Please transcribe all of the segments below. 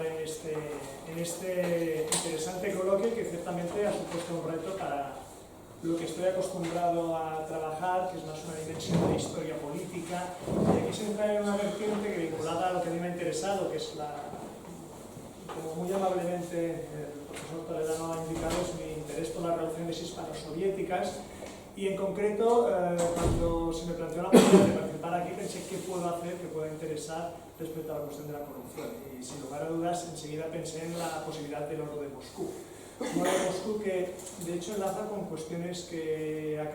participar en este interesante coloquio que ciertamente ha supuesto un reto para lo que estoy acostumbrado a trabajar, que es más una dimensión de historia política, y aquí se entra en una vertiente que vinculada a lo que a mí me ha interesado, que es como muy amablemente el profesor Toledano ha indicado, es mi interés por las relaciones hispano-soviéticas, y en concreto, cuando se me planteó la posibilidad de participar aquí, pensé qué puedo hacer que pueda interesar respecto a la cuestión de la corrupción. Y sin lugar a dudas, enseguida pensé en la posibilidad del oro de Moscú. Un oro de Moscú que, de hecho, enlaza con cuestiones que ha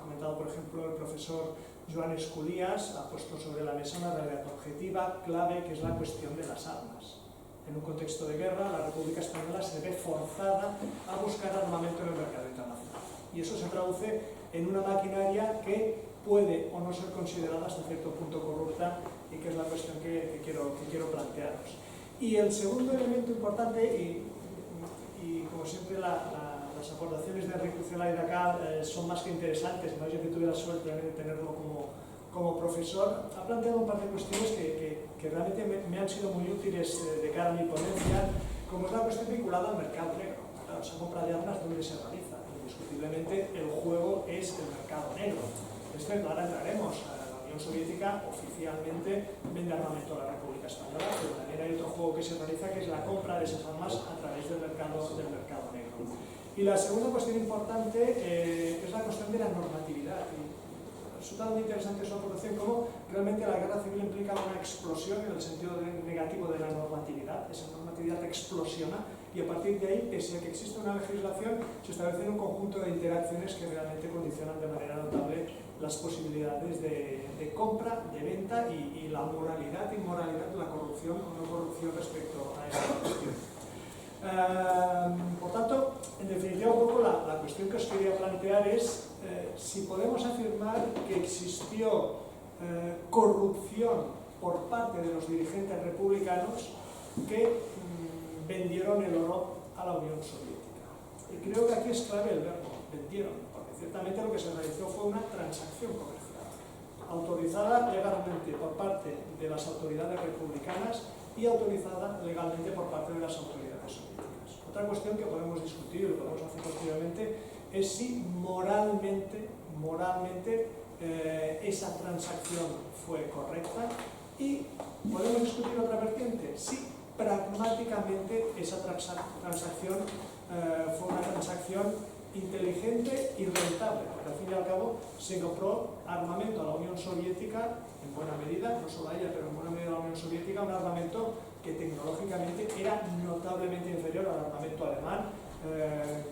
comentado, por ejemplo, el profesor Joan Esculías, ha puesto sobre la mesa una realidad objetiva, clave, que es la cuestión de las armas. En un contexto de guerra, la República Española se ve forzada a buscar armamento en el mercado internacional. Y eso se traduce en una maquinaria que puede o no ser considerada hasta cierto punto corrupta, y que es la cuestión que quiero plantearos. Y el segundo elemento importante, y como siempre las aportaciones de Enrique Ucela y de acá son más que interesantes, ¿no? Yo que tuve la suerte de tenerlo como profesor, ha planteado un par de cuestiones que realmente me han sido muy útiles de cara a mi ponencia, como es la cuestión vinculada al mercado negro. Claro, esa compra de armas, ¿dónde se realiza? Indiscutiblemente el juego es el mercado negro. Es cierto, ahora entraremos. La Unión Soviética oficialmente vende armamento a la República Española, pero también hay otro juego que se realiza, que es la compra de esas armas a través del mercado negro. Y la segunda cuestión importante es la cuestión de la normatividad. Resulta muy interesante su aportación, cómo realmente la guerra civil implica una explosión en el sentido negativo de la normatividad. Esa normatividad explosiona y a partir de ahí, pese a que existe una legislación, se establecen un conjunto de interacciones que realmente condicionan de manera notable las posibilidades de compra, de venta y la moralidad, inmoralidad, la corrupción o no corrupción respecto a esta cuestión. Por tanto, en definitiva, un poco la cuestión que os quería plantear es si podemos afirmar que existió corrupción por parte de los dirigentes republicanos que vendieron el oro a la Unión Soviética. Y creo que aquí es clave el verbo, vendieron, porque ciertamente lo que se realizó fue una transacción comercial, autorizada legalmente por parte de las autoridades republicanas y autorizada legalmente por parte de las autoridades soviéticas. Otra cuestión que podemos discutir, y lo podemos hacer posteriormente, es si moralmente esa transacción fue correcta, y podemos discutir otra vertiente, si pragmáticamente esa transacción fue una transacción inteligente y rentable, porque al fin y al cabo se compró armamento a la Unión Soviética, en buena medida, no solo a ella, pero en buena medida a la Unión Soviética, un armamento que tecnológicamente era notablemente inferior al armamento alemán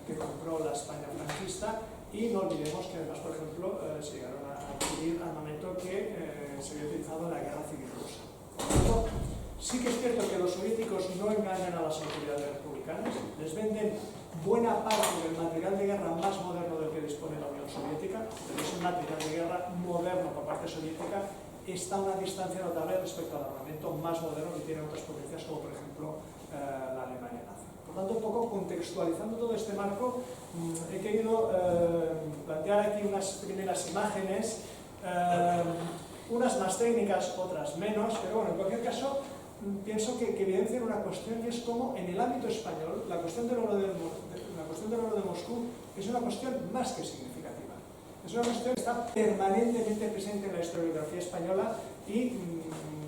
que compró la España franquista, y no olvidemos que además, por ejemplo, se llegaron a adquirir armamento que se había utilizado en la guerra civil rusa. Sí que es cierto que los soviéticos no engañan a las autoridades republicanas, les venden buena parte del material de guerra más moderno del que dispone la Unión Soviética, pero ese material de guerra moderno por parte soviética está a una distancia notable respecto al armamento más moderno que tienen otras potencias, como por ejemplo la Alemania nazi. Por tanto, un poco contextualizando todo este marco, he querido plantear aquí unas primeras imágenes, unas más técnicas, otras menos, pero bueno, en cualquier caso, pienso que evidencian una cuestión, y es cómo en el ámbito español la cuestión del oro de Moscú es una cuestión más que significativa. Es una cuestión que está permanentemente presente en la historiografía española, y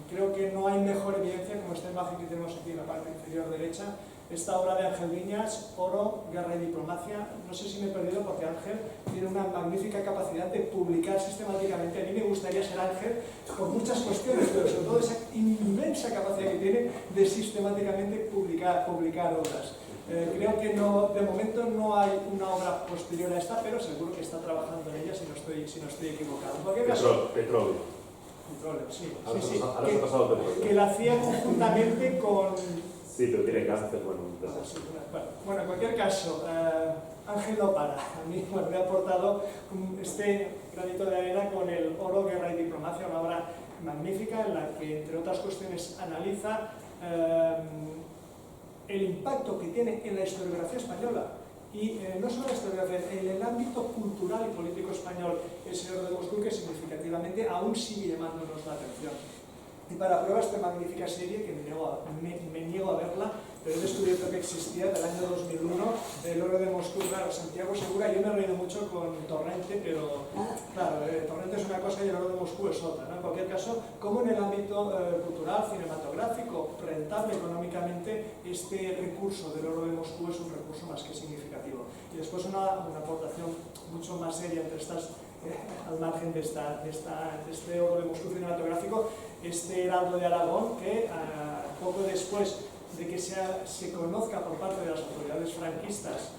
creo que no hay mejor evidencia como esta imagen que tenemos aquí en la parte inferior derecha, esta obra de Ángel Viñas, Oro, Guerra y Diplomacia. No sé si me he perdido porque Ángel tiene una magnífica capacidad de publicar sistemáticamente. A mí me gustaría ser Ángel por muchas cuestiones, pero sobre todo esa inmensa capacidad que tiene de sistemáticamente publicar obras. Creo que de momento no hay una obra posterior a esta, pero seguro que está trabajando en ella si no estoy equivocado. En cualquier caso, Petróleo, sí. Ahora se ha pasado el petróleo. Que la hacía conjuntamente con... Sí, pero tiene cáncer, Bueno, en cualquier caso, Ángel no para. A mí me ha aportado este granito de arena con el Oro, Guerra y Diplomacia, una obra magnífica en la que, entre otras cuestiones, analiza el impacto que tiene en la historiografía española, y no solo la historiografía, en el ámbito cultural y político español, ese Oro de Moscú, que significativamente aún sigue llamándonos la atención. Y para prueba esta magnífica serie, que me niego a verla, pero he descubierto que existía del año 2001, El oro de Moscú, claro, Santiago Segura. Yo me he reído mucho con Torrente, pero claro, Torrente es una cosa y El oro de Moscú es otra, ¿no? En cualquier caso, como en el ámbito cultural, cinematográfico, rentable económicamente, este recurso del oro de Moscú es un recurso más que significativo. Y después una aportación mucho más seria entre estas, al margen de este oro de Moscú cinematográfico, este Heraldo de Aragón, que poco después de que se conozca por parte de las autoridades franquistas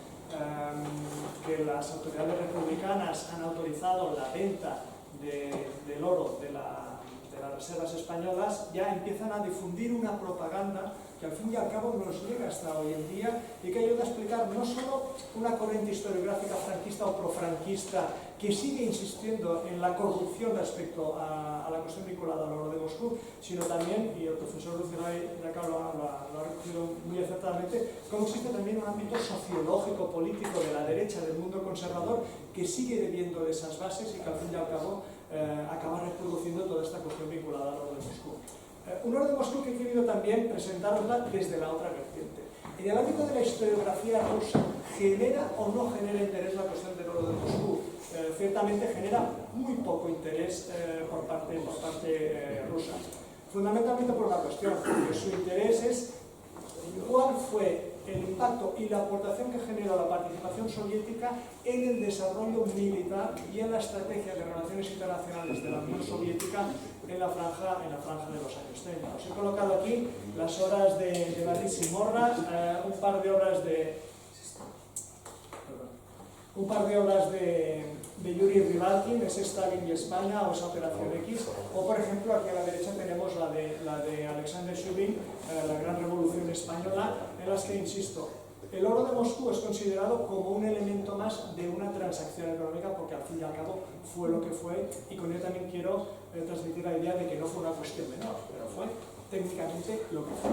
que las autoridades republicanas han autorizado la venta del oro de las reservas españolas, ya empiezan a difundir una propaganda que al fin y al cabo nos llega hasta hoy en día y que ayuda a explicar no solo una corriente historiográfica franquista o profranquista que sigue insistiendo en la corrupción respecto a la cuestión vinculada al oro de Moscú, sino también, y el profesor Lucelay de acá lo ha recogido muy acertadamente, cómo existe también un ámbito sociológico, político de la derecha, del mundo conservador, que sigue bebiendo de esas bases y que al fin y al cabo acaba reproduciendo toda esta cuestión vinculada al oro de Moscú. Un oro de Moscú que he querido también presentarla desde la otra vertiente. En el ámbito de la historiografía rusa, ¿genera o no genera interés la cuestión del oro de Moscú? Ciertamente genera muy poco interés por parte rusa. Fundamentalmente por una cuestión, que su interés es cuál fue el impacto y la aportación que generó la participación soviética en el desarrollo militar y en la estrategia de relaciones internacionales de la Unión Soviética en la franja de los años 30. Os he colocado aquí las obras de Baris y Morra, un par de obras de Yuri Rivalkin, es Stalin y España, o esa Operación X, o por ejemplo aquí a la derecha tenemos la de Alexander Shubin, la Gran Revolución Española, en las que, insisto, el oro de Moscú es considerado como un elemento más de una transacción económica, porque al fin y al cabo fue lo que fue, y con ello también quiero transmitir la idea de que no fue una cuestión menor, pero fue técnicamente lo que fue.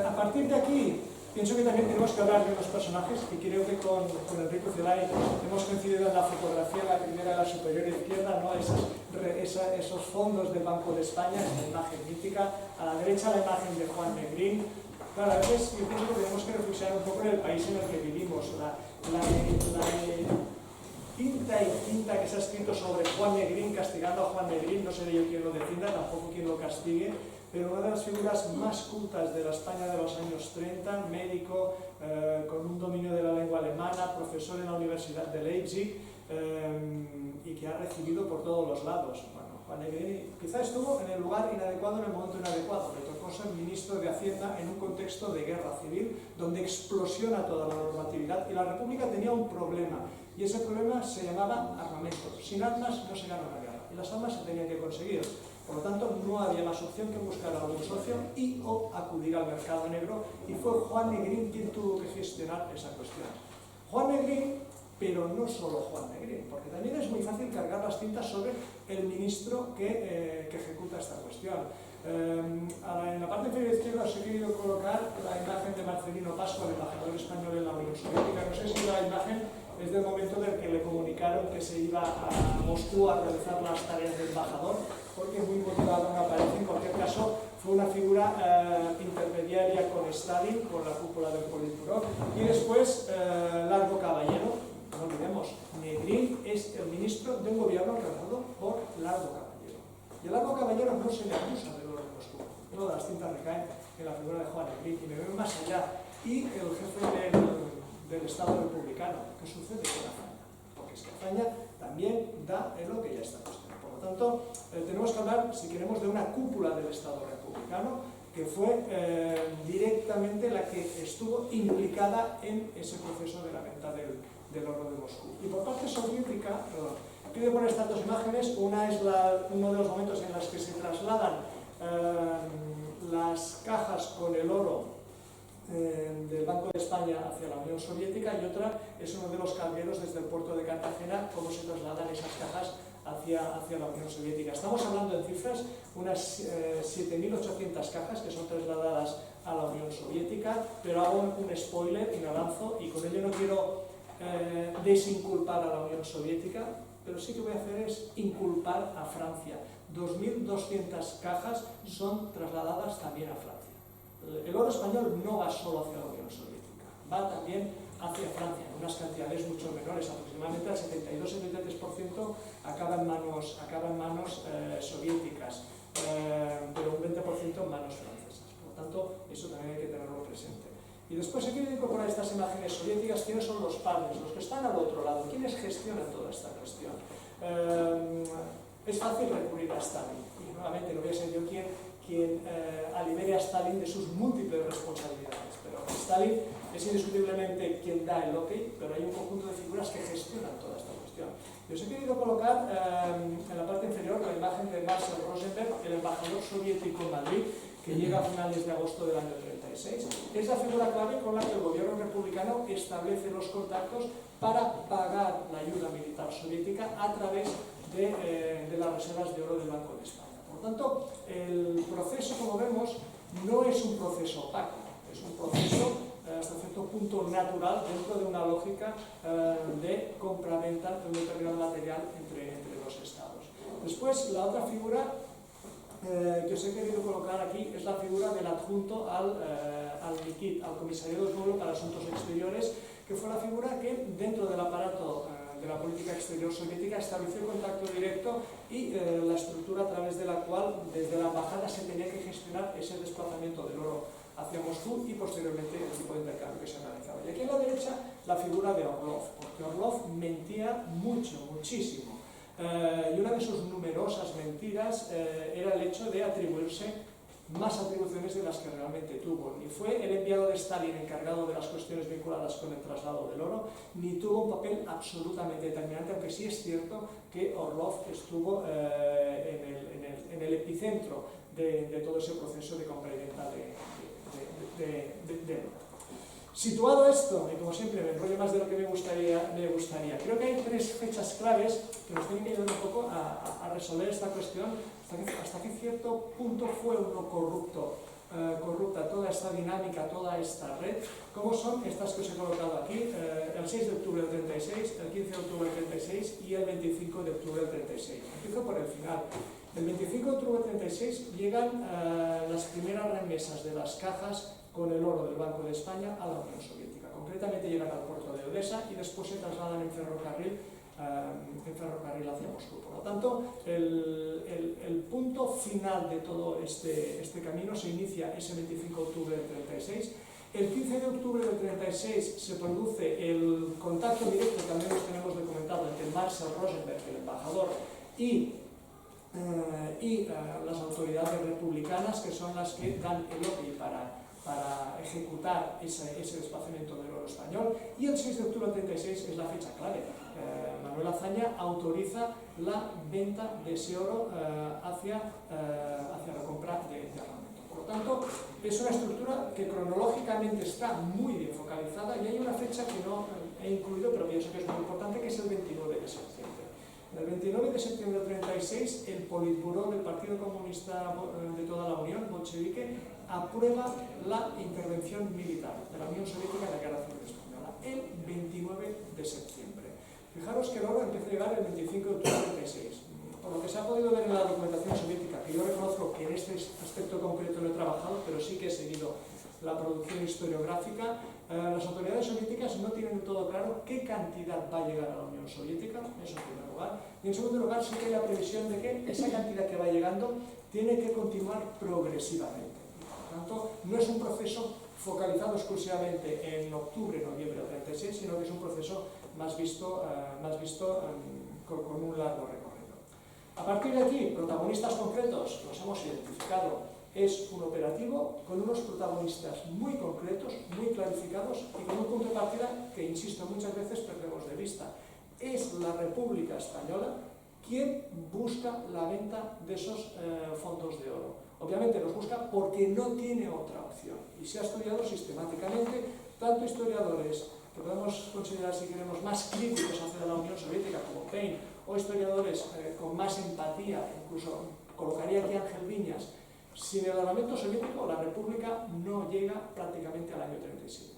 A partir de aquí, pienso que también tenemos que hablar de unos personajes, y creo que con Enrique Celay hemos coincidido en la fotografía, la primera de la superior izquierda, ¿no? Esos fondos del Banco de España, esta imagen mítica, a la derecha la imagen de Juan Negrín. Claro, a veces yo pienso que tenemos que reflexionar un poco en el país en el que vivimos. La tinta y tinta que se ha escrito sobre Juan Negrín, castigando a Juan Negrín, no seré yo quien lo defienda, tampoco quien lo castigue, pero una de las figuras más cultas de la España de los años 30, médico, con un dominio de la lengua alemana, profesor en la Universidad de Leipzig, y que ha recibido por todos los lados. Bueno, Juan Negrín quizá estuvo en el lugar inadecuado en el momento inadecuado, le tocó ser ministro de Hacienda en un contexto de guerra civil, donde explosiona toda la normatividad, y la República tenía un problema, y ese problema se llamaba armamento. Sin armas no se gana una guerra, y las armas se tenían que conseguir. Por lo tanto, no había más opción que buscar a algún socio y o acudir al mercado negro, y fue Juan Negrín quien tuvo que gestionar esa cuestión. Juan Negrín, pero no solo Juan Negrín, porque también es muy fácil cargar las tintas sobre el ministro que ejecuta esta cuestión. En la parte inferior izquierda os he querido colocar la imagen de Marcelino Pascua, el embajador español en la Unión Soviética. No sé si la imagen es del momento del que le comunicaron que se iba a Moscú a realizar las tareas de embajador, porque muy motivado no aparece. En cualquier caso, fue una figura intermediaria con Stalin, con la cúpula del Politburó, y después Largo Caballero. No olvidemos, Negrín es el ministro de un gobierno realizado por Largo Caballero. Y a Largo Caballero no se le acusa del oro de Moscú. Todas las tintas recaen en la figura de Juan Negrín, y me veo más allá. Y el jefe del Estado republicano. ¿Qué sucede con Azaña? Porque es que Azaña también da en lo que ya está puesto. Por lo tanto, tenemos que hablar, si queremos, de una cúpula del Estado republicano que fue directamente la que estuvo implicada en ese proceso de la venta del oro de Moscú. Y por parte soviética, quiero poner estas dos imágenes. Una es uno de los momentos en los que se trasladan las cajas con el oro del Banco de España hacia la Unión Soviética, y otra es uno de los cargueros desde el puerto de Cartagena, cómo se trasladan esas cajas hacia la Unión Soviética. Estamos hablando en cifras, unas 7.800 cajas que son trasladadas a la Unión Soviética, pero hago un spoiler y me avanzo, y con ello no quiero desinculpar a la Unión Soviética, pero sí que voy a hacer es inculpar a Francia. 2.200 cajas son trasladadas también a Francia. El oro español no va solo hacia la Unión Soviética, va también hacia Francia, en unas cantidades mucho menores, aproximadamente el 72-73% acaba en manos soviéticas, pero un 20% en manos francesas. Por lo tanto, eso también hay que tenerlo presente. Y después he querido incorporar estas imágenes soviéticas. ¿Quiénes son los padres, los que están al otro lado? ¿Quiénes gestionan toda esta cuestión? Es fácil recurrir a Stalin, y nuevamente no voy a ser yo quien libere a Stalin de sus múltiples responsabilidades, pero Stalin es indiscutiblemente quien da el ok, pero hay un conjunto de figuras que gestionan toda esta cuestión. Y os he querido colocar en la parte inferior la imagen de Marcel Rosenberg, el embajador soviético en Madrid, que llega a finales de agosto del año 36. Es la figura clave con la que el gobierno republicano establece los contactos para pagar la ayuda militar soviética a través de las reservas de oro del Banco de España. Por lo tanto, el proceso, como vemos, no es un proceso opaco, es un proceso hasta cierto punto natural dentro de una lógica de compra-venta de un determinado material entre los estados. Después, la otra figura que os he querido colocar aquí es la figura del adjunto al MIKIT, al Comisariado del Pueblo para Asuntos Exteriores, que fue la figura que dentro del aparato de la política exterior soviética estableció contacto directo y la estructura a través de la cual desde la embajada se tenía que gestionar ese desplazamiento del oro hacia Moscú y posteriormente el tipo de intercambio que se realizaba. Y aquí a la derecha la figura de Orlov, porque Orlov mentía muchísimo. Y una de sus numerosas mentiras era el hecho de atribuirse más atribuciones de las que realmente tuvo. Ni fue el enviado de Stalin encargado de las cuestiones vinculadas con el traslado del oro, ni tuvo un papel absolutamente determinante, aunque sí es cierto que Orlov estuvo en el epicentro de todo ese proceso de compra y venta de oro. Situado esto, y como siempre me enrollo más de lo que me gustaría, creo que hay tres fechas claves que nos tienen que ayudar un poco a resolver esta cuestión, hasta qué cierto punto fue uno corrupta toda esta dinámica, toda esta red, como son estas que os he colocado aquí, el 6 de octubre del 36, el 15 de octubre del 36 y el 25 de octubre del 36. Empiezo por el final. El 25 de octubre del 36 llegan las primeras remesas de las cajas con el oro del Banco de España a la Unión Soviética. Concretamente llegan al puerto de Odessa y después se trasladan en ferrocarril hacia Moscú. Por lo tanto, el punto final de todo este camino se inicia ese 25 de octubre del 36. El 15 de octubre del 36 se produce el contacto directo, que al menos tenemos documentado, entre Marcel Rosenberg, el embajador, y las autoridades republicanas, que son las que dan el ok para ejecutar ese desplazamiento del oro español. Y el 6 de octubre del 36 es la fecha clave. Manuel Azaña autoriza la venta de ese oro hacia la compra de armamento. Por lo tanto, es una estructura que cronológicamente está muy bien focalizada, y hay una fecha que no he incluido, pero pienso que es muy importante, que es el 29 de septiembre. El 29 de septiembre del 36, el Politburó del Partido Comunista de toda la Unión, bolchevique, aprueba la intervención militar de la Unión Soviética en la Guerra Civil Española, el 29 de septiembre. Fijaros que el oro empieza a llegar el 25 de octubre del 36. Por lo que se ha podido ver en la documentación soviética, que yo reconozco que en este aspecto concreto no he trabajado, pero sí que he seguido la producción historiográfica, las autoridades soviéticas no tienen del todo claro qué cantidad va a llegar a la Unión Soviética, eso en primer lugar, y en segundo lugar sí que hay la previsión de que esa cantidad que va llegando tiene que continuar progresivamente. Por tanto, no es un proceso focalizado exclusivamente en octubre, noviembre del 36, sino que es un proceso más visto con un largo recorrido. A partir de aquí, protagonistas concretos los hemos identificado. Es un operativo con unos protagonistas muy concretos, muy clarificados y con un punto de partida que, insisto, muchas veces perdemos de vista. Es la República Española quien busca la venta de esos fondos de oro. Obviamente los busca porque no tiene otra opción, y se ha estudiado sistemáticamente, tanto historiadores que podemos considerar, si queremos, más críticos hacia la Unión Soviética, como Payne, o historiadores con más empatía, incluso colocaría aquí a Ángel Viñas. Sin el armamento soviético, la República no llega prácticamente al año 37.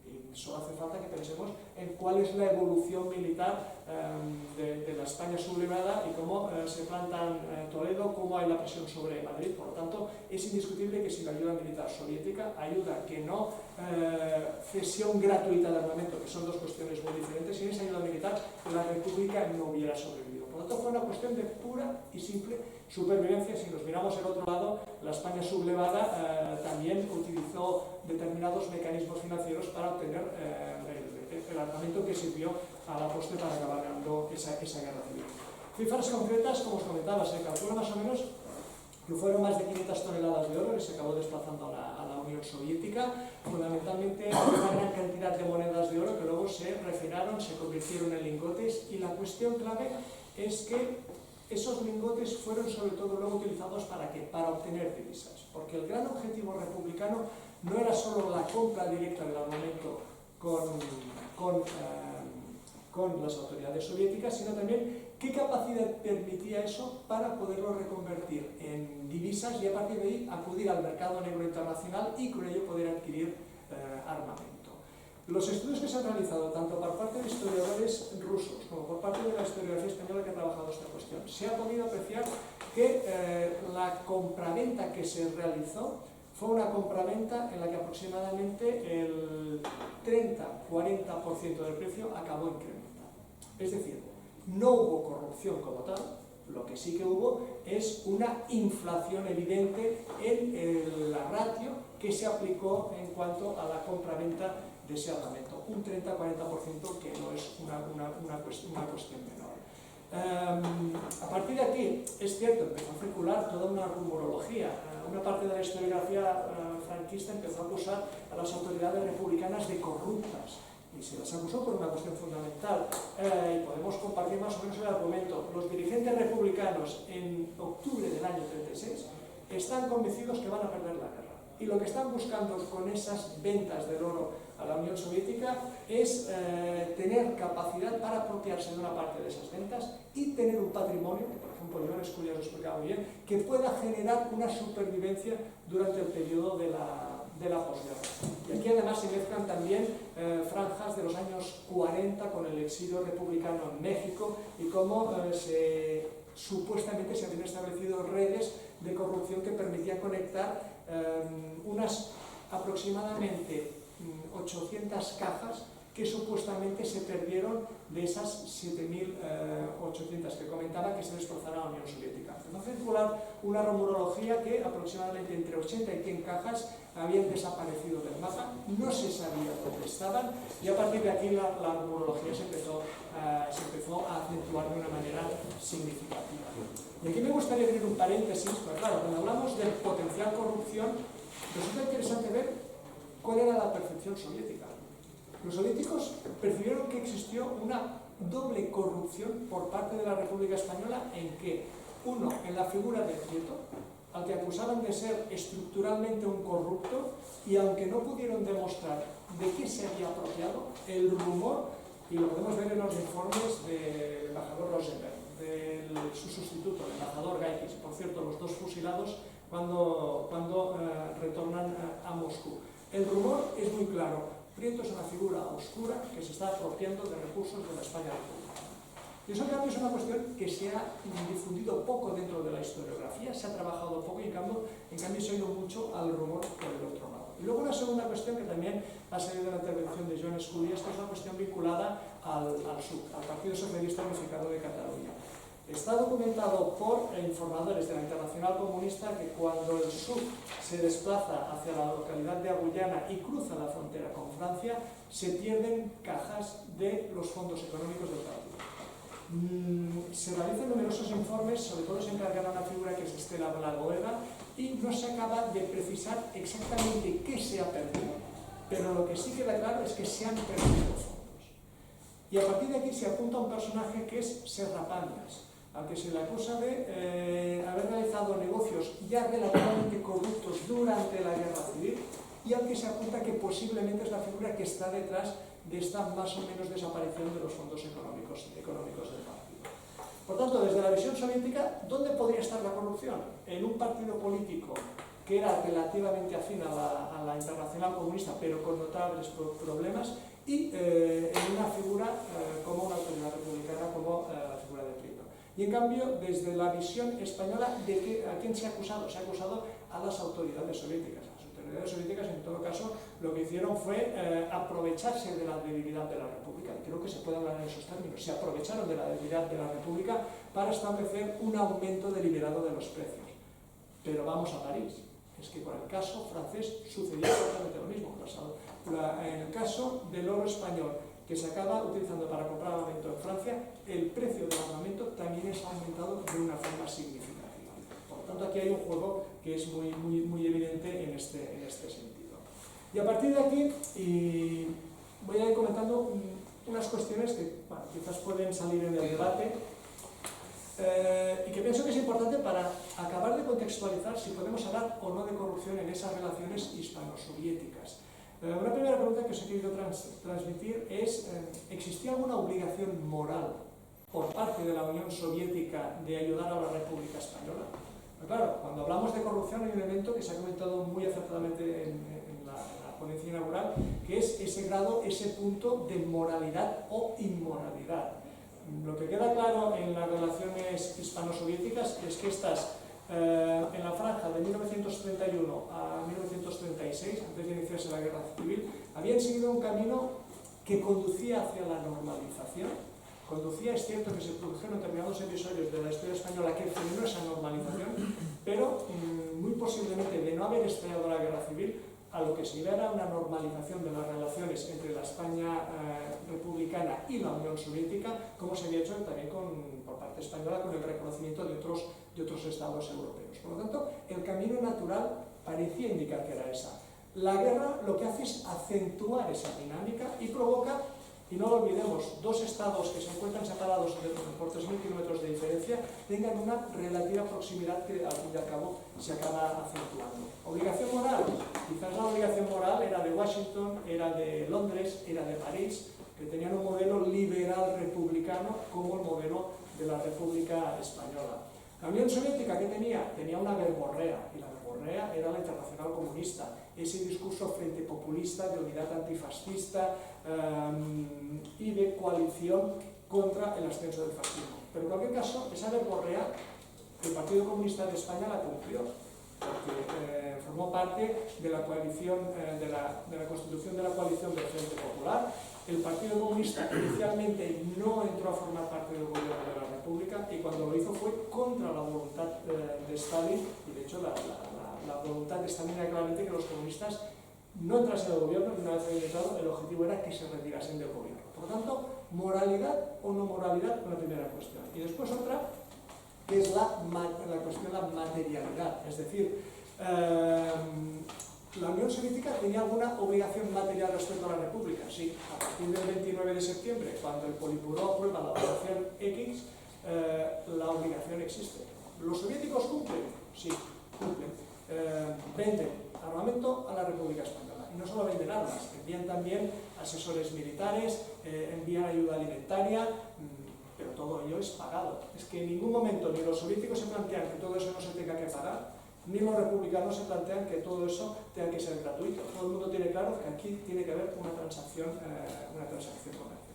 Y solo hace falta que pensemos en cuál es la evolución militar de la España sublevada y cómo se plantan Toledo, cómo hay la presión sobre Madrid. Por lo tanto, es indiscutible que sin la ayuda militar soviética, ayuda que no cesión gratuita de armamento, que son dos cuestiones muy diferentes, sin esa ayuda militar la República no hubiera sobrevivido. Por lo tanto, fue una cuestión de pura y simple supervivencia. Si nos miramos al otro lado, la España sublevada también utilizó determinados mecanismos financieros para obtener el armamento que sirvió a la postre para acabar ganando esa guerra civil. Cifras concretas, como os comentaba, se calcula más o menos que fueron más de 500 toneladas de oro que se acabó desplazando a la Unión Soviética, fundamentalmente una gran cantidad de monedas de oro que luego se refinaron, se convirtieron en lingotes, y la cuestión clave es que esos lingotes fueron sobre todo luego utilizados ¿para qué? Para obtener divisas, porque el gran objetivo republicano no era solo la compra directa del armamento con las autoridades soviéticas, sino también qué capacidad permitía eso para poderlo reconvertir en divisas y a partir de ahí acudir al mercado negro internacional y con ello poder adquirir armamento. Los estudios que se han realizado tanto por parte de historiadores rusos como por parte de la historiografía española que ha trabajado esta cuestión, se ha podido apreciar que la compraventa que se realizó fue una compraventa en la que aproximadamente el 30-40% del precio acabó incrementado. Es decir, no hubo corrupción como tal, lo que sí que hubo es una inflación evidente en la ratio que se aplicó en cuanto a la compraventa de ese armamento, un 30-40% que no es una cuestión menor. A partir de aquí, es cierto, empezó a circular toda una rumorología. Una parte de la historiografía franquista empezó a acusar a las autoridades republicanas de corruptas y se las acusó por una cuestión fundamental, y podemos compartir más o menos el argumento. Los dirigentes republicanos en octubre del año 36 están convencidos que van a perder la guerra, y lo que están buscando con esas ventas del oro a la Unión Soviética es tener capacidad para apropiarse de una parte de esas ventas y tener un patrimonio, que por ejemplo Iván Esculia lo explicaba muy bien, que pueda generar una supervivencia durante el periodo de la posguerra. Y aquí además se mezclan también franjas de los años 40 con el exilio republicano en México y cómo supuestamente se habían establecido redes de corrupción que permitían conectar unas aproximadamente 800 cajas que supuestamente se perdieron de esas 7.800 que comentaba que se desplazaron a la Unión Soviética. Empezó a circular una rumorología que aproximadamente entre 80 y 100 cajas habían desaparecido del mapa, no se sabía dónde estaban, y a partir de aquí la rumorología se empezó a acentuar de una manera significativa. Y aquí me gustaría abrir un paréntesis, porque claro, cuando hablamos de potencial corrupción, resulta interesante ver cuál era la percepción soviética. Los soviéticos percibieron que existió una doble corrupción por parte de la República Española en que, uno, en la figura de Prieto, al que acusaban de ser estructuralmente un corrupto, y aunque no pudieron demostrar de qué se había apropiado, el rumor, y lo podemos ver en los informes del embajador Rosenberg, de su sustituto, el embajador Gaikis, por cierto, los dos fusilados cuando retornan a Moscú. El rumor es muy claro. Prieto es una figura oscura que se está apropiando de recursos de la España republicana. Y eso, en cambio, es una cuestión que se ha difundido poco dentro de la historiografía, se ha trabajado poco y, en cambio se ha ido mucho al rumor por el otro lado. Y luego una segunda cuestión que también ha salido de la intervención de Joan Esculia, esta es una cuestión vinculada al SUC, al Partido Socialista Unificado de Cataluña. Está documentado por informadores de la Internacional Comunista que cuando el SUC se desplaza hacia la localidad de Agullana y cruza la frontera con Francia, se pierden cajas de los fondos económicos del partido. Se realizan numerosos informes, sobre todo se encargará una figura que es Estela Blagoeva, y no se acaba de precisar exactamente qué se ha perdido, pero lo que sí queda claro es que se han perdido fondos. Y a partir de aquí se apunta a un personaje que es Serrapañas, al que se le acusa de haber realizado negocios ya relativamente corruptos durante la Guerra Civil, y al que se apunta que posiblemente es la figura que está detrás de esta más o menos desaparición de los fondos económicos del partido. Por tanto, desde la visión soviética, ¿dónde podría estar la corrupción? En un partido político que era relativamente afín a la Internacional Comunista, pero con notables problemas, y en una figura como una autoridad republicana, como la figura de Prieto. Y en cambio, desde la visión española, ¿a quién se ha acusado? Se ha acusado a las autoridades soviéticas. Las autoridades soviéticas, en todo caso, lo que hicieron fue aprovecharse de la debilidad de la República, y creo que se puede hablar en esos términos. Se aprovecharon de la debilidad de la República para establecer un aumento deliberado de los precios. Pero vamos a París. Es que con el caso francés sucedió exactamente lo mismo. En el caso del oro español, que se acaba utilizando para comprar armamento en Francia, el precio del armamento también es aumentado de una forma significativa. Por lo tanto, aquí hay un juego que es muy evidente en este sentido. Y a partir de aquí, voy a ir comentando unas cuestiones que quizás pueden salir en el debate, y que pienso que es importante para acabar de contextualizar si podemos hablar o no de corrupción en esas relaciones hispano-soviéticas. Una primera pregunta que os he querido transmitir es, ¿existía alguna obligación moral por parte de la Unión Soviética de ayudar a la República Española? Pero claro, cuando hablamos de corrupción hay un elemento que se ha comentado muy acertadamente en la ponencia inaugural, que es ese grado, ese punto de moralidad o inmoralidad. Lo que queda claro en las relaciones hispano-soviéticas es que estas, en la franja de 1931 a 1936, antes de iniciarse la guerra civil, habían seguido un camino que conducía hacia la normalización. Es cierto que se produjeron determinados episodios de la historia española que frenó esa normalización, pero muy posiblemente de no haber estallado la guerra civil, a lo que se iba era una normalización de las relaciones entre la España republicana y la Unión Soviética, como se había hecho también por parte española con el reconocimiento de otros estados europeos. Por lo tanto, el camino natural parecía indicar que era esa. La guerra lo que hace es acentuar esa dinámica y provoca, y no lo olvidemos, dos estados que se encuentran separados por 3.000 kilómetros de diferencia tengan una relativa proximidad que al fin y al cabo se acaba acentuando. Obligación moral, quizás la obligación moral era de Washington, era de Londres, era de París, que tenían un modelo liberal republicano como el modelo de la República Española. La Unión Soviética, ¿qué tenía? Tenía una verborrea, y la verborrea era la Internacional Comunista, ese discurso frente populista, de unidad antifascista y de coalición contra el ascenso del fascismo. Pero en cualquier caso, esa verborrea, el Partido Comunista de España la cumplió, porque formó parte de la coalición, de la constitución de la coalición del Frente Popular. El Partido Comunista inicialmente no entró a formar parte del gobierno de la República, y cuando lo hizo fue contra la voluntad de Stalin, y de hecho la voluntad de Stalin era claramente que los comunistas no entrasen al gobierno, y una vez habían entrado, el objetivo era que se retirasen del gobierno. Por lo tanto, moralidad o no moralidad, una primera cuestión. Y después otra, que es la cuestión de la materialidad, es decir, ¿la Unión Soviética tenía alguna obligación material respecto a la República? Sí, a partir del 29 de septiembre, cuando el Politburó aprueba la operación X, la obligación existe. ¿Los soviéticos cumplen? Sí, cumplen. Venden armamento a la República Española. Y no solo venden armas, envían también asesores militares, envían ayuda alimentaria, pero todo ello es pagado. Es que en ningún momento ni los soviéticos se plantean que todo eso no se tenga que pagar, ni los republicanos se plantean que todo eso tenga que ser gratuito. Todo el mundo tiene claro que aquí tiene que haber una transacción comercial.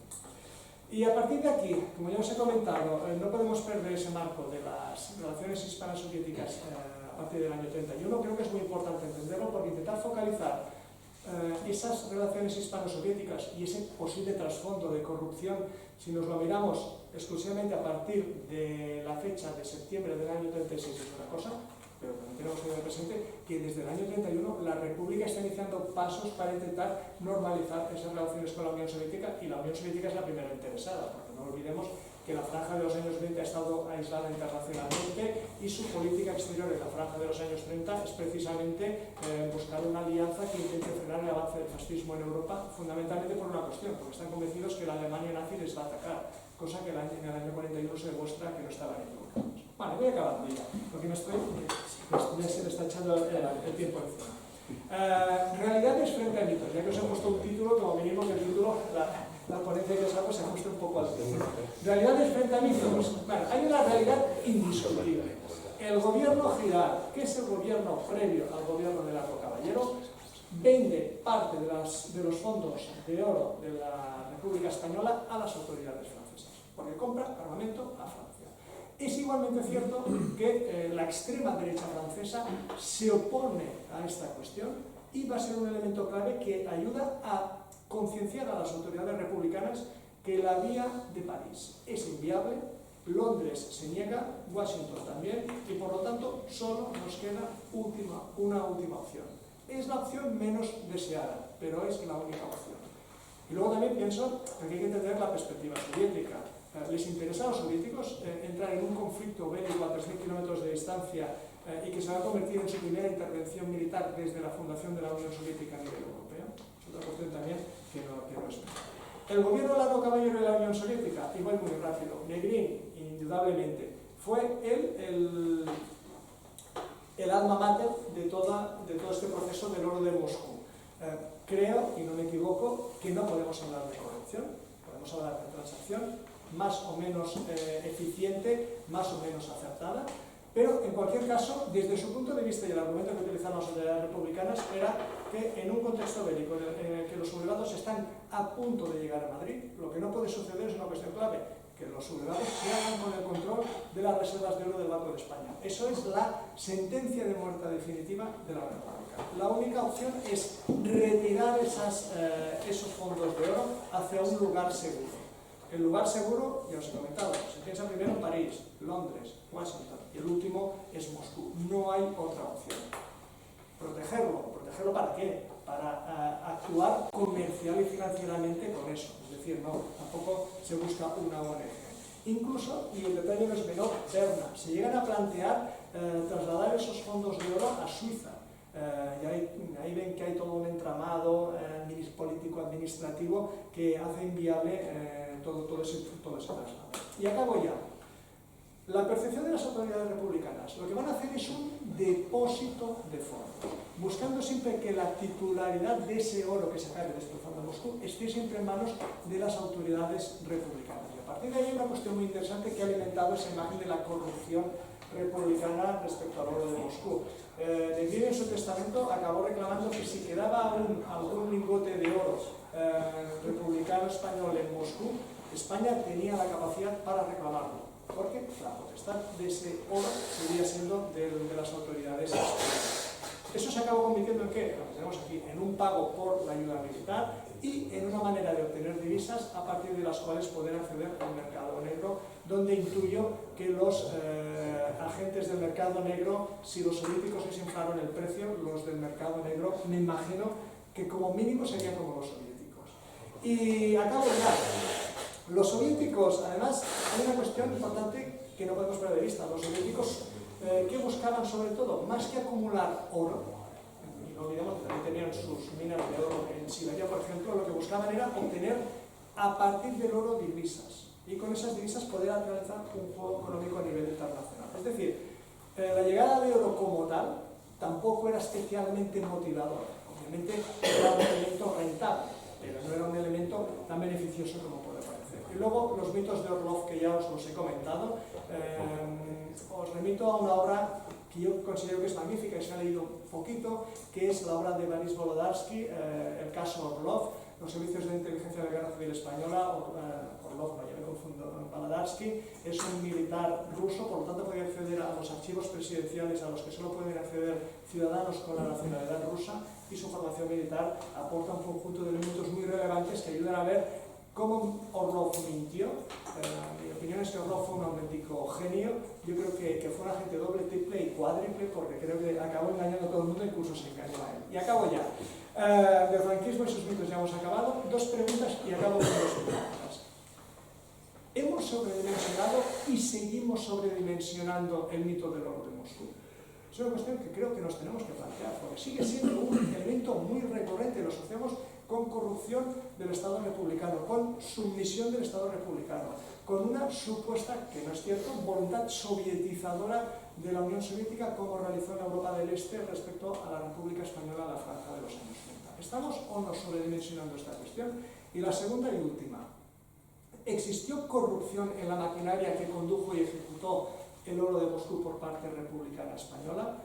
Y a partir de aquí, como ya os he comentado, no podemos perder ese marco de las relaciones hispano-soviéticas a partir del año 31. Creo que es muy importante entenderlo, porque intentar focalizar esas relaciones hispano-soviéticas y ese posible trasfondo de corrupción, si nos lo miramos exclusivamente a partir de la fecha de septiembre del año 36, es una cosa, pero también tenemos que tener presente que desde el año 31 la República está iniciando pasos para intentar normalizar esas relaciones con la Unión Soviética, y la Unión Soviética es la primera interesada, porque no olvidemos que la franja de los años 20 ha estado aislada internacionalmente, y su política exterior en la franja de los años 30 es precisamente buscar una alianza que intente frenar el avance del fascismo en Europa, fundamentalmente por una cuestión, porque están convencidos que la Alemania nazi les va a atacar, cosa que en el año 41 se demuestra que no estaban equivocados. Vale, voy acabando ya, porque ya se me está echando el tiempo encima. Realidades frente a mitos, ya que os he puesto un título, como mínimo que el título, la ponencia que os hago se ajusta un poco al tema. Realidades frente a mitos. Bueno, hay una realidad indiscutible. el gobierno Girard, que es el gobierno previo al gobierno de Largo Caballero, vende parte de los fondos de oro de la República Española a las autoridades francesas, porque compra armamento a Francia. Es igualmente cierto que la extrema derecha francesa se opone a esta cuestión y va a ser un elemento clave que ayuda a concienciar a las autoridades republicanas que la vía de París es inviable, Londres se niega, Washington también, y por lo tanto solo nos queda una última opción. Es la opción menos deseada, pero es la única opción. Y luego también pienso que hay que entender la perspectiva soviética. Les interesa a los soviéticos entrar en un conflicto bélico a 3.000 kilómetros de distancia y que se va a convertir en su primera intervención militar desde la fundación de la Unión Soviética a nivel europeo. Es otra cuestión también que no es. El gobierno Largo Caballero de la Unión Soviética, igual muy rápido, Negrín, indudablemente, fue el alma mater de todo este proceso del oro de Moscú. Creo, y no me equivoco, que no podemos hablar de corrupción, podemos hablar de transacción más o menos eficiente, más o menos acertada, pero en cualquier caso, desde su punto de vista y el argumento que utilizaron las autoridades republicanas era que en un contexto bélico en el que los sublevados están a punto de llegar a Madrid, lo que no puede suceder es una cuestión clave, que los sublevados se hagan con el control de las reservas de oro del Banco de España. Eso es la sentencia de muerte definitiva de la República. La única opción es retirar esos fondos de oro hacia un lugar seguro. El lugar seguro, ya os he comentado, se piensa primero en París, Londres, Washington, y el último es Moscú. No hay otra opción. ¿Protegerlo? ¿Protegerlo para qué? Para actuar comercial y financieramente con eso. Es decir, no, tampoco se busca una ONG. Incluso, y el detalle no es menor, Berna, se llegan a plantear trasladar esos fondos de oro a Suiza. Y ahí ven que hay todo un entramado político-administrativo que hace inviable todo ese traslado. Y acabo ya. La percepción de las autoridades republicanas, lo que van a hacer es un depósito de fondos, buscando siempre que la titularidad de ese oro que se acabe destrozando en Moscú esté siempre en manos de las autoridades republicanas. Y a partir de ahí hay una cuestión muy interesante que ha alimentado esa imagen de la corrupción republicana respecto al oro de Moscú. Negrín en su testamento acabó reclamando que si quedaba algún lingote de oro republicano español en Moscú, España tenía la capacidad para reclamarlo, porque la potestad de ese oro seguía siendo de las autoridades españolas. Eso se acabó convirtiendo en ¿qué? Lo que tenemos aquí, en un pago por la ayuda militar y en una manera de obtener divisas a partir de las cuales poder acceder al mercado negro, donde intuyo que los agentes del mercado negro, si los soviéticos les inflaron el precio, los del mercado negro, me imagino que como mínimo serían como los soviéticos. Y acabo ya. Los soviéticos, además, hay una cuestión importante que no podemos perder de vista. Los soviéticos, ¿qué buscaban sobre todo? Más que acumular oro, y no olvidemos que también tenían sus minas de oro en Siberia, por ejemplo, lo que buscaban era obtener a partir del oro divisas, y con esas divisas poder realizar un juego económico a nivel internacional. Es decir, la llegada de oro como tal tampoco era especialmente motivador. Obviamente era un elemento rentable, pero no era un elemento tan beneficioso como puede parecer. Y luego los mitos de Orlov, que ya os los he comentado, os remito a una obra que yo considero que es magnífica y se ha leído un poquito, que es la obra de Boris Volodarsky, el caso Orlov, los servicios de inteligencia de la Guerra Civil Española. Orlov, vaya, me confundo, Volodarsky es un militar ruso, por lo tanto podía acceder a los archivos presidenciales a los que solo pueden acceder ciudadanos con la nacionalidad rusa, y su formación militar aporta un conjunto de elementos muy relevantes que ayudan a ver cómo Orlov mintió. Mi opinión es que Orlov fue un auténtico genio. Yo creo que fue un agente doble, triple y cuádruple, porque creo que acabó engañando a todo el mundo, incluso se engañó a él. Y acabo ya. Del franquismo y sus mitos ya hemos acabado. Dos preguntas y acabo con dos preguntas. ¿Hemos sobredimensionado y seguimos sobredimensionando el mito del oro de Moscú? Es una cuestión que creo que nos tenemos que plantear, porque sigue siendo un elemento muy recurrente. Lo asociamos con corrupción del Estado republicano, con sumisión del Estado republicano, con una supuesta, que no es cierto, voluntad sovietizadora de la Unión Soviética, como realizó en Europa del Este respecto a la República Española a la franja de los años 30. ¿Estamos o no sobredimensionando esta cuestión? Y la segunda y última. ¿Existió corrupción en la maquinaria que condujo y ejecutó el oro de Moscú por parte republicana española?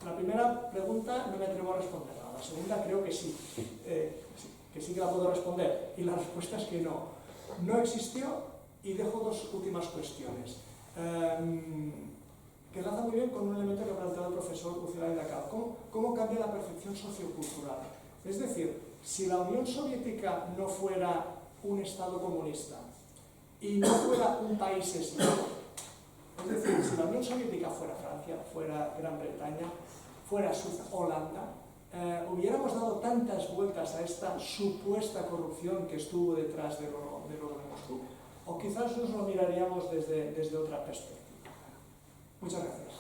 La primera pregunta no me atrevo a responderla, la segunda creo que sí, que la puedo responder, y la respuesta es que no. No existió, y dejo dos últimas cuestiones, que enlaza muy bien con un elemento que ha planteado el profesor Uccelay Dacab. ¿Cómo cambia la percepción sociocultural? Es decir, si la Unión Soviética no fuera un Estado comunista y no fuera un país eslavo, es decir, si la Unión Soviética fuera Francia, fuera Gran Bretaña, fuera Suiza, Holanda, hubiéramos dado tantas vueltas a esta supuesta corrupción que estuvo detrás del oro de Moscú, o quizás nos lo miraríamos desde otra perspectiva. Muchas gracias.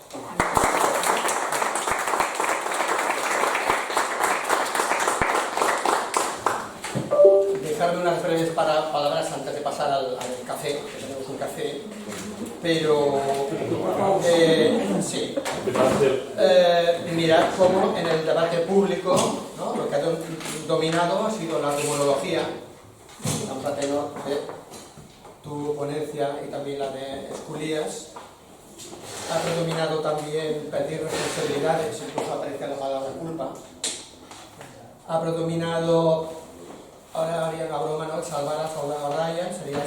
Dejarme unas breves palabras antes de pasar al café, que tenemos un café, pero sí. Mirad cómo en el debate público, ¿no?, lo que ha dominado ha sido la rumorología, vamos a tenor de tu ponencia y también la de Esculías. Ha predominado también pedir responsabilidades, incluso aparece la palabra culpa. Ha predominado, ahora haría una broma, ¿no?, salvar a Ryan, sería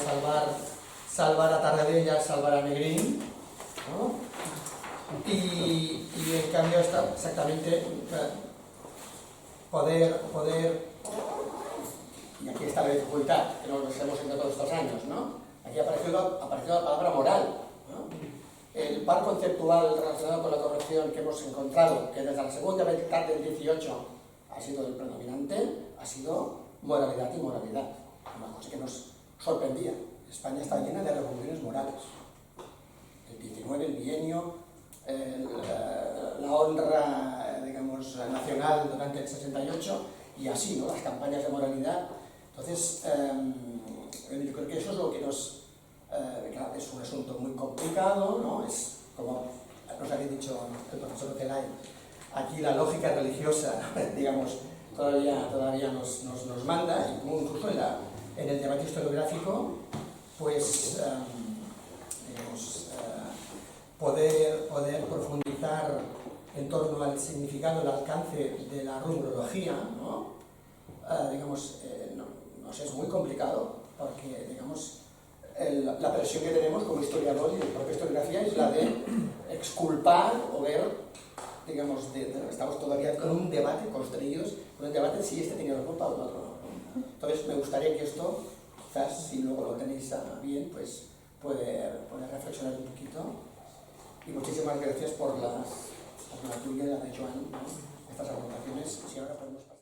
salvar a Tarradella, salvar a Negrín, ¿no? Y en cambio está exactamente poder, y aquí está la dificultad, que nos hemos hecho todos estos años, ¿no? Aquí ha aparecido la palabra moral, ¿no? El par conceptual relacionado con la corrupción que hemos encontrado, que desde la segunda mitad del 18 ha sido el predominante, ha sido moralidad y moralidad. Una cosa que nos sorprendía. España está llena de revoluciones morales. El 19, el bienio, la honra, digamos, nacional durante el 68, y así, ¿no?, las campañas de moralidad. Entonces, yo creo que eso es lo que nos... claro, es un asunto muy complicado, ¿no? Es como nos había dicho el profesor Uccelay, aquí la lógica religiosa, digamos, todavía nos manda, y como incluso en el debate historiográfico, pues, digamos, poder profundizar en torno al significado, el alcance de la rumorología, ¿no? Digamos, no sé, es muy complicado, porque, digamos, la presión que tenemos como historiador y de propia historiografía es la de exculpar o ver, digamos, estamos todavía con un debate, constreñidos, con un debate si este tenía la culpa o el otro no. Entonces me gustaría que esto, quizás si luego lo tenéis bien, pues puede reflexionar un poquito. Y muchísimas gracias por la tuya y la de Joan, ¿no?, estas aportaciones. Si ahora podemos...